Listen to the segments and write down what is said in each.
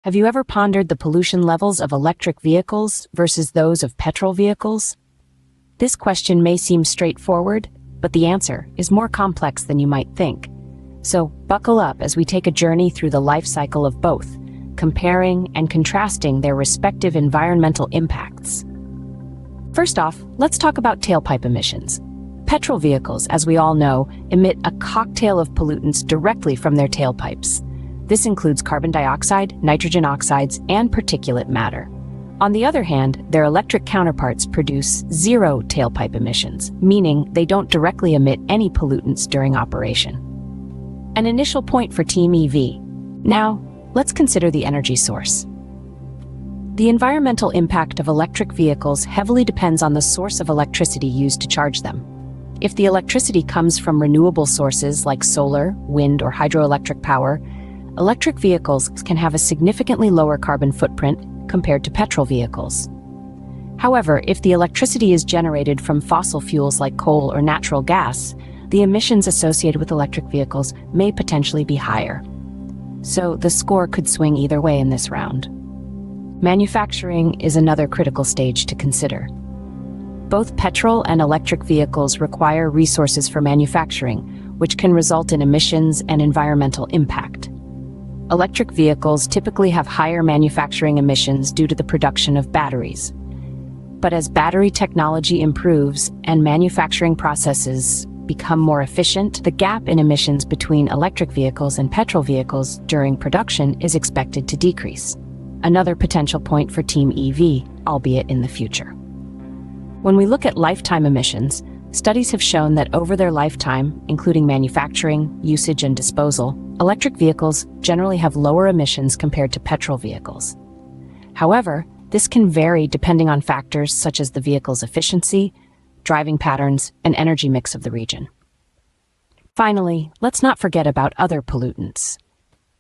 Have you ever pondered the pollution levels of electric vehicles versus those of petrol vehicles? This question may seem straightforward, but the answer is more complex than you might think. So buckle up as we take a journey through the life cycle of both, comparing and contrasting their respective environmental impacts. First off, let's talk about tailpipe emissions. Petrol vehicles, as we all know, emit a cocktail of pollutants directly from their tailpipes. This includes carbon dioxide, nitrogen oxides, and particulate matter. On the other hand, their electric counterparts produce zero tailpipe emissions, meaning they don't directly emit any pollutants during operation. An initial point for Team EV. Now, let's consider the energy source. The environmental impact of electric vehicles heavily depends on the source of electricity used to charge them. If the electricity comes from renewable sources like solar, wind, or hydroelectric power, electric vehicles can have a significantly lower carbon footprint compared to petrol vehicles. However, if the electricity is generated from fossil fuels like coal or natural gas, the emissions associated with electric vehicles may potentially be higher. So the score could swing either way in this round. Manufacturing is another critical stage to consider. Both petrol and electric vehicles require resources for manufacturing, which can result in emissions and environmental impact. Electric vehicles typically have higher manufacturing emissions due to the production of batteries. But as battery technology improves and manufacturing processes become more efficient, the gap in emissions between electric vehicles and petrol vehicles during production is expected to decrease. Another potential point for Team EV, albeit in the future. When we look at lifetime emissions, studies have shown that over their lifetime, including manufacturing, usage, and disposal, electric vehicles generally have lower emissions compared to petrol vehicles. However, this can vary depending on factors such as the vehicle's efficiency, driving patterns, and energy mix of the region. Finally, let's not forget about other pollutants.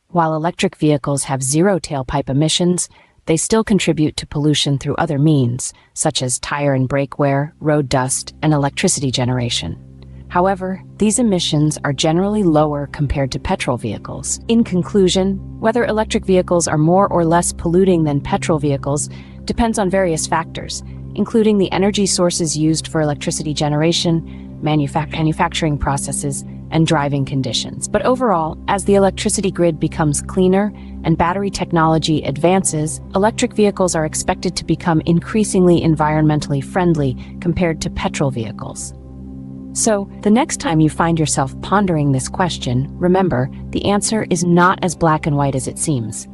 While electric vehicles have zero tailpipe emissions, they still contribute to pollution through other means, such as tire and brake wear, road dust, and electricity generation. However, these emissions are generally lower compared to petrol vehicles. In conclusion, whether electric vehicles are more or less polluting than petrol vehicles depends on various factors, including the energy sources used for electricity generation, manufacturing processes, and driving conditions. But overall, as the electricity grid becomes cleaner and battery technology advances, electric vehicles are expected to become increasingly environmentally friendly compared to petrol vehicles. So, the next time you find yourself pondering this question, remember, the answer is not as black and white as it seems.